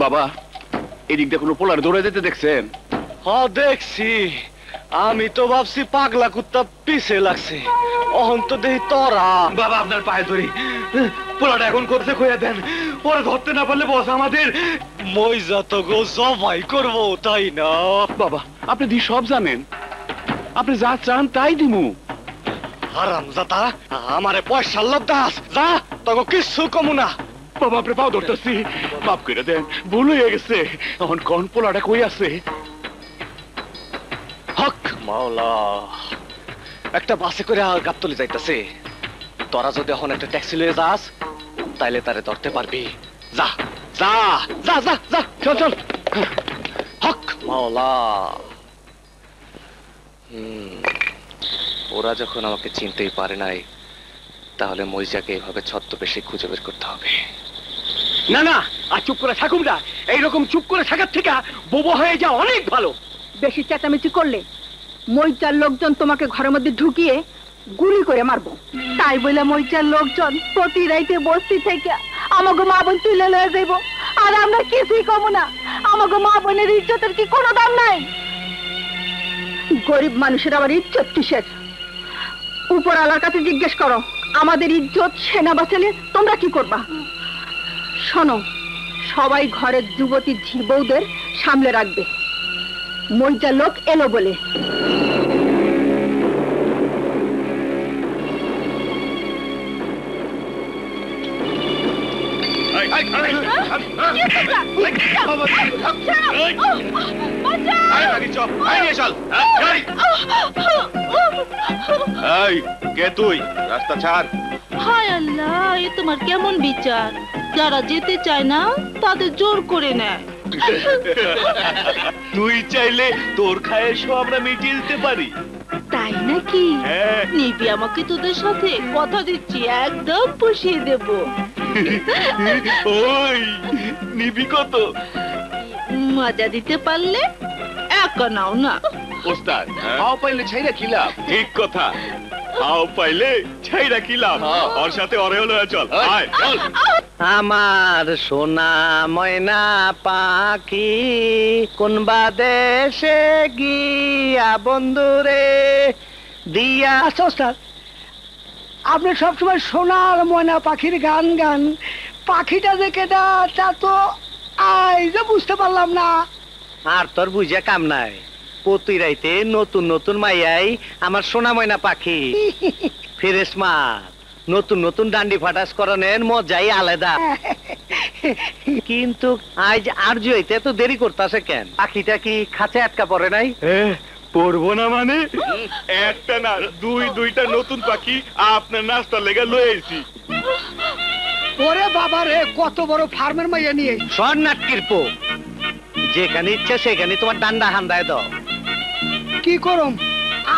বাবা এদিক দিয়ে কোনো পোলার দৌড়ে যেতে দেখছেন? হ্যাঁ দেখছি, আমি তো ভাবছি পাগলা কুত্তা পিছে লাগছে, অহন তো দেখি তোরা। বাবা আপনার পায়ে ধরি, পোলাটা এখন করতে কইয়া দেন, পরে ধরতে না পারলে বস আমাদের মইজা তো গো জবাই করবো, তাই না? বাবা আপনি দি সব জানেন, আপনি যা চান তাই দিমু। হারাম জাতা, আমারে পয়সার লোভ দাস, যা তোকে কিচ্ছু কমু না। বাবা আপনি পাও ধরতেছি, মাফ করে দেন, ভুল হয়ে গেছে। এখন কোন পোলাটা কই আছে? হক মাওলা, একটা বাসে করে গাবতলি যাইতাছে, তোরা যদি এখন একটা ট্যাক্সি লয়ে যাস তাইলে তারে ধরতে পারবি। যা যা যা যা যা, চল চল। হক মাওলা। ওরা যখন আমাকে চিনতেই পারে নাই, তাহলে মইজাকে এইভাবে ছদ্মবেশে খুঁজে বের করতে হবে। না না, আর চুপ করে থাকুন না, এইরকম চুপ করে থাকার থেকে বোবা হয়ে যাওয়া অনেক ভালো। বেশি চেঁচামেচি করলে মইচার লোকজন তোমাকে ঘরের মধ্যে ঢুকিয়ে গুলি করে মারবো। তাই বলে মইচার লোকজন প্রতি রাইতে বস্তি থেকে আমাকে মা বোন তুলে লয়ে যাইব, আর আমরা কিছুই কমো না। আমাকে মা বোনের ইজ্জতের কি কোনো দাম নাই? গরিব মানুষের আবার ইজ্জত কিসের? উপর আলার কাছে জিজ্ঞেস করো, আমাদের ইজ্জত সেনা বাঁচালে তোমরা কি করবা? শোনো, সবাই ঘরের যুবতী ঝি বউদের সামলে রাখবে। মইজা লোক এলো বলে কে তুই? রাস্তা ছাড়। হায় আল্লাহ, এ তোমার কেমন বিচার? যারা যেতে চায় না তাদের জোর করে নেয়। তুই চাইলে তোর খায়েশও আমরা মিটিয়ে দিতে পারি। তাই নাকি? হ্যাঁ। নিবি আমাকে? তোদের সাথে কথা দিচ্ছি, একদম পুষিয়ে দেব। ওই নিবি কত? মজা দিতে পারলে একা নাও না। ওস্তাদ হাও পাইলে ছাইরা খিলাম। ঠিক কথা, হাও পাইলে ছাইরা খিলাম। ওর সাথে ওরে হলো, চল আয় চল। আমার সোনা ময়না পাখি কোনবা দেশে গিয়া বন্ধুরে দিয়া। ওস্তাদ, আপনি সবসময় সোনার ময়না পাখির গান গান, পাখিটা যে কেটা তা তো আজ বুঝতে পারলাম না। আর তোর বুঝে কাম নাই, প্রতি রাইতে নতুন নতুন মাইয়াই আমার সোনা ময়না পাখি। ফেরেশ মা নতুন নতুন ডান্ডি ফাটাস করনের মজাই আলাদা। কিন্তু আজ আরজু হইতে এত দেরি করতেছে কেন? পাখিটা কি খাঁচে আটকা পড়ে নাই? পড়বো না মানে? একটা না দুইটা নতুন পাখি আপনার নাস্তা লেগে লয়েছি। ওরে বাবা রে, কত বড় ফার্মের মাইয়া নিয়ে। স্বর্ণাটকির পো, যেখানে ইচ্ছা সেখানে তোমার ডান্ডা হান্দায় দাও। কি করম,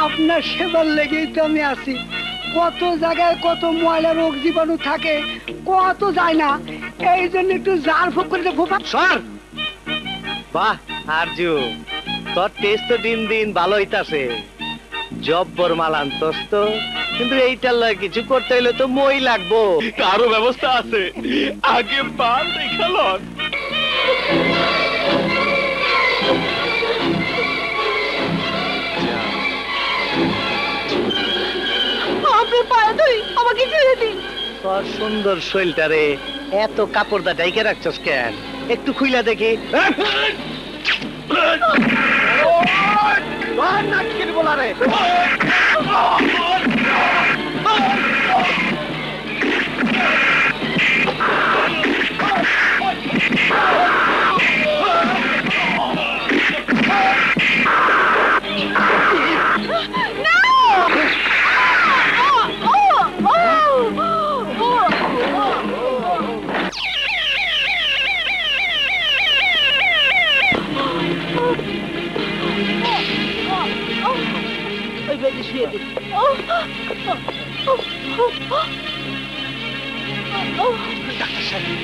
আপনার সেবার লেগেই তো আমি আছি। কত জায়গায় কত ময়লা রোগ জীবাণু থাকে, কত যায় না, এই জন্য একটু জার ফুক করে ফোপা। সর। বাহ আরজু, তোর টেস্ট তো দিন দিন ভালো হইতাছে। জব্বর মাল আনতস তো, কিন্তু এইটার লয় কিছু করতে হইলে তো মই লাগবো। কারো ব্যবস্থা আছে, আগে পাল দেখালন। আপনি পায়ে ধরি, আমাকে ছেড়ে দিন। তোর সুন্দর শৈলটারে এত কাপড় দা ডাইকে রাখছস কেন? একটু খুইলা দেখি। বলারে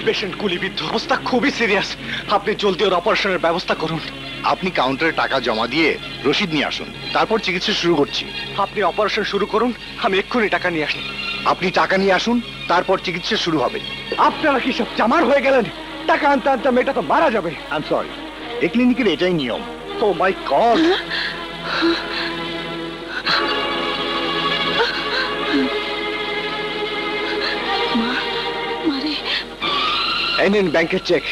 পেশেন্ট গুলিবিদ্ধ অবস্থা, খুবই সিরিয়াস। আপনি জলদি ওর অপারেশনের ব্যবস্থা করুন। আপনি কাউন্টারে টাকা জমা দিয়ে রসিদ নিয়ে আসুন, তারপর চিকিৎসা শুরু করছি। আপনি অপারেশন শুরু করুন, আমি এক্ষুনি টাকা নিয়ে আসি। আপনি টাকা নিয়ে আসুন, তারপর চিকিৎসা শুরু হবে। আপনারা কি সব জামার হয়ে গেলেন? টাকা আনতে আনতে মেয়েটা তো মারা যাবে। আই এম সরি, এই ক্লিনিকের এটাই নিয়ম। ও মাই গড। এই নিন ব্যাংকের চেক,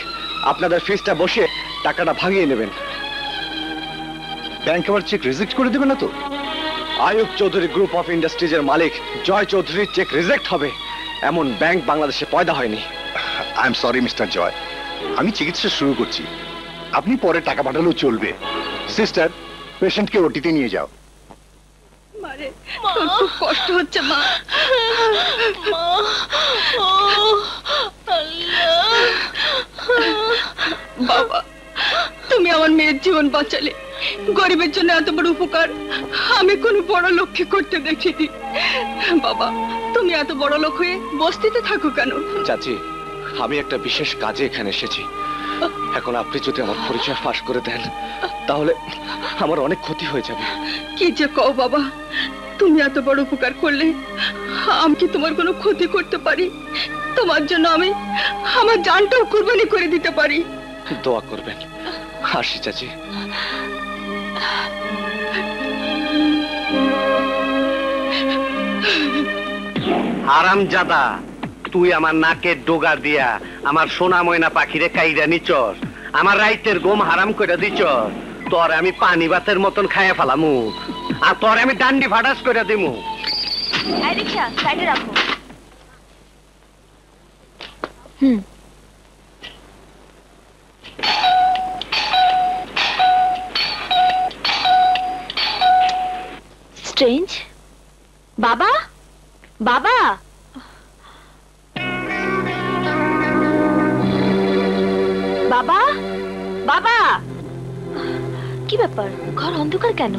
আপনাদের ফিসটা বসে টাকাটা ভাঙিয়ে নেবেন। ব্যাংক আবার চেক রিজেক্ট করে দেবে না তো? আয়ুব চৌধুরী গ্রুপ অফ ইন্ডাস্ট্রিজের মালিক জয় চৌধুরীর চেক রিজেক্ট হবে এমন ব্যাংক বাংলাদেশে পয়দা হয়নি। আই এম সরি মিস্টার জয়, আমি চিকিৎসা শুরু করছি, আপনি পরে টাকা পাঠালেও চলবে। সিস্টার, পেশেন্টকে ওটিতে নিয়ে যাও। মারে তোর খুব কষ্ট হচ্ছে মা। বাবা, তুমি আমার মেয়ের জীবন বাঁচালে। গরিবের জন্য এত বড় উপকার আমি কোনো বড় লোককে করতে দেখিনি। বাবা, তুমি এত বড় লোক হয়ে বস্তিতে থাকো কেন? চাচি, আমি একটা বিশেষ কাজে এখানে এসেছি। এখন আপনি যদি আমার পরিচয় ফাঁস করে দেন তাহলে আমার অনেক ক্ষতি হয়ে যাবে। কি যে কও বাবা, তুমি এত বড় উপকার করলে আমি কি তোমার কোনো ক্ষতি করতে পারি? তোমার জন্য আমি আমার জানটাও কুরবানি করে দিতে পারি। দোয়া করবেন। আসি চাচি। হারামজাদা, তুই আমার নাকের ডোগা দিয়া আমার সোনা ময়না পাখিরে কাইরা নিচর, আমার রাইতের ঘুম হারাম করে দিচর। তোর আমি পানি ভাতের মতন খাইয়া ফেলামু, আর তোর আমি ডান্ডি ফাটাস করে দিমু। রিক্সা সাইডে রাখো। স্ট্রেঞ্জ। বাবা, বাবা, বাবা, বাবা, কি ব্যাপার? ঘর অন্ধকার কেন?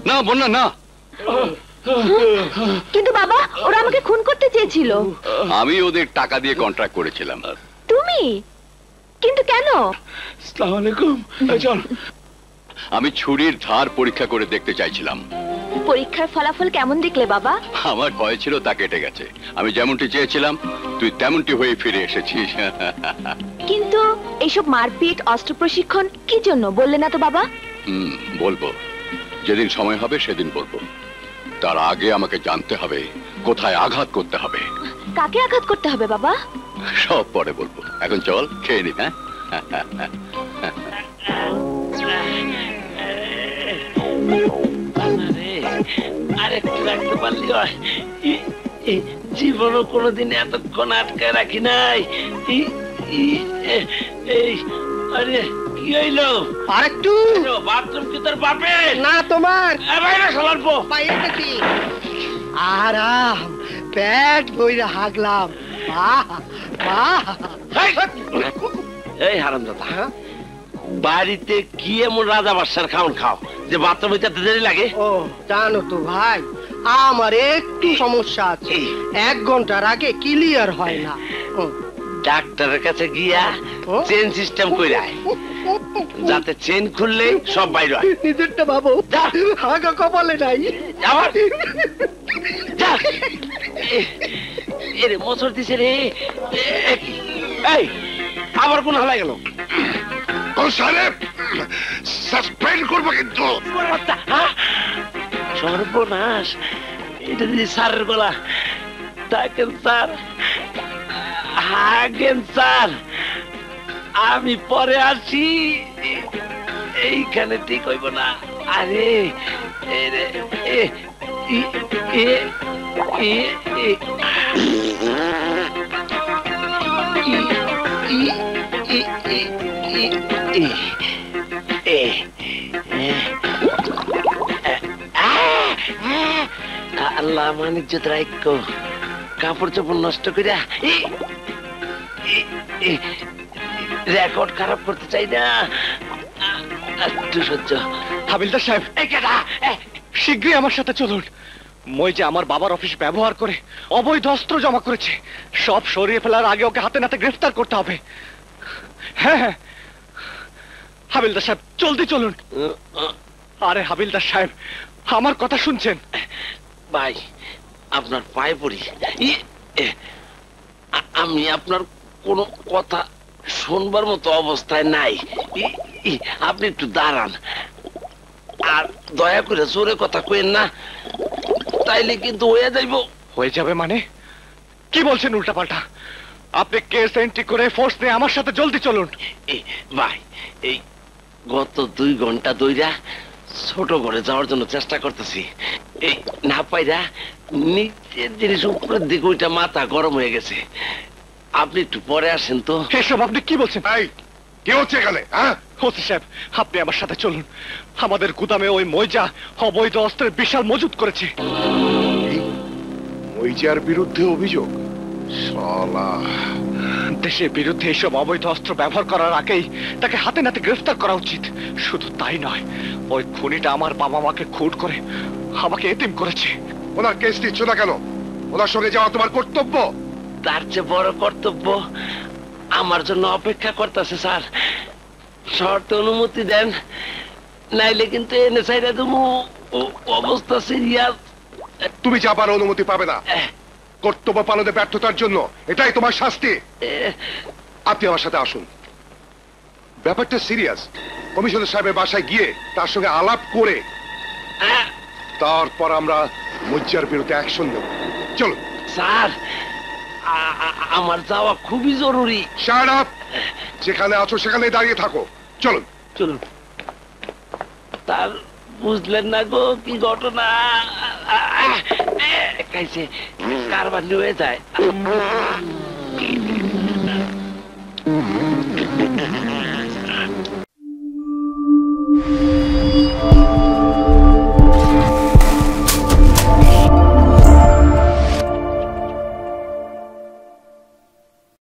না বন্যা না। কিন্তু বাবা, ওরা আমাকে খুন করতে চেয়েছিল। আমি ওদের টাকা দিয়ে কন্ট্রাক্ট করেছিলাম। তুমি? কিন্তু কেন? আসসালামু আলাইকুম। চল। আমি ছুরির ধার পরীক্ষা করে দেখতে চাইছিলাম। পরীক্ষার ফলাফল কেমন দেখলে বাবা? আমার ভয় ছিল তা কেটে গেছে। আমি যেমনটি চেয়েছিলাম তুই তেমনটি হয়ে ফিরে এসেছিস। কিন্তু এইসব মারপিট, অস্ত্র প্রশিক্ষণ কি জন্য বললে না তো বাবা? বলবো, যেদিন সময় হবে সেদিন বলবো। তার আগে আমাকে জানতে হবে কোথায় আঘাত করতে হবে। কাকে আঘাত করতে হবে বাবা? সব পরে বলবো, এখন চল খেয়ে নি। হ্যাঁ, আরেকটু রাখতে পারলি হয়। জীবনও কোনোদিন এতক্ষণ আটকায় রাখি নাই। আরে কি হইলো? আরেকটু বাথরুম কি তোর বাপের? না, তোমার। বাইরে সলালবো। আরাম, পেট বইরা হাগলাম। এই হারামজাদা, বাড়িতে কি এমন রাজা বাদশার খাওন খাও যে বাথরুমে যেতে দেরি লাগে? ও জানো তো ভাই, আমার একটু সমস্যা আছে, 1 ঘন্টার আগে ক্লিয়ার হয় না। ডাক্তারের কাছে গিয়া চেন সিস্টেম কইরা যাতে চেন খুললে সব বাইরে হয়। নিজেরটা ভাবো, হাগা কপালে নাই। আবার যা, এরে মোচড় দিছে রে। এই আবার কোন হালাই গেল? সাহেব, সাসপেন্ড করবো কিন্তু। সর্বনাশ, এটা যদি স্যারের গলা। থাকেন স্যার, হাগেন স্যার, আমি পরে আসি। এইখানে ঠিক হইব না। আরে আল্লাহ মানিজ্যত রাইক্য, কাপড় চোপড় নষ্ট করিয়া রেকর্ড খারাপ করতে চাই না। একটু সহ্য। হাবিলদার সাহেব, শীঘ্রই আমার সাথে চলুন। মই যে আমার বাবার অফিস ব্যবহার করে অবৈধ অস্ত্র জমা করেছে, সব সরিয়ে ফেলার আগে ওকে হাতে নাতে গ্রেফতার করতে হবে। হ্যাঁ হ্যাঁ হাবিলদার সাহেব, জলদি চলুন। আরে হাবিলদার সাহেব, আমার কথা শুনছেন? ভাই, আপনার পায়ে পড়ি। আমি আপনার কোনো কথা শুনবার মতো অবস্থায় নাই। আপনি একটু দাঁড়ান, আর দয়া করে জোরে কথা কইেন না, তাইলে কিন্তু হয়ে যাইব। হয়ে যাবে মানে? কি বলছেন উল্টাপাল্টা? আপনি কেস এন্ট্রি করে ফোর্স নিয়ে আমার সাথে জলদি চলুন। ভাই, এই গত 2 ঘন্টা ধইরা ছোট ঘরে যাওয়ার জন্য চেষ্টা করতেছি, এই না পাইরা নিচের জিনিস উপরের দিকে ওইটা মাথা গরম হয়ে গেছে। আপনি একটু পরে আসেন তো। এসব আপনি কি বলছেন? কি হচ্ছে এখানে? ওসি সাহেব, আপনি আমার সাথে চলুন। আমাদের গুদামে ওই মইজা অবৈধ অস্ত্রের বিশাল মজুত করেছে। মইজার বিরুদ্ধে অভিযোগ? শালা, দেশের বিরুদ্ধে এইসব অবৈধ অস্ত্র ব্যবহার করার আগেই তাকে হাতে নাতে গ্রেফতার করা উচিত। শুধু তাই নয়, ওই খুনিটা আমার বাবা মাকে খুন করে আমাকে এতিম করেছে। ওনার কেস দিচ্ছ না কেন? ওনার সঙ্গে যাওয়া তোমার কর্তব্য। তার চেয়ে বড় কর্তব্য আমার জন্য অপেক্ষা করতেছে স্যার। শর্ত অনুমতি দেন, নাইলে কিন্তু এনে চাইরা দেবো। অবস্থা সিরিয়াস। তুমি যাবার অনুমতি পাবে না। কর্তব্য পালনে ব্যর্থতার জন্য এটাই তোমার শাস্তি। আপনি আমার সাথে আসুন। ব্যাপারটা সিরিয়াস। কমিশনার সাহেবের বাসায় গিয়ে তার সঙ্গে আলাপ করে তারপর আমরা মজ্জার বিরুদ্ধে অ্যাকশন নেব। চলুন। স্যার, আমার যাওয়া খুবই জরুরি। Shut up! যেখানে আছো সেখানে দাঁড়িয়ে থাকো। চলুন চলুন। তার বুঝলেন না গো কি ঘটনা? কাইছে কারবার হয়ে যায়।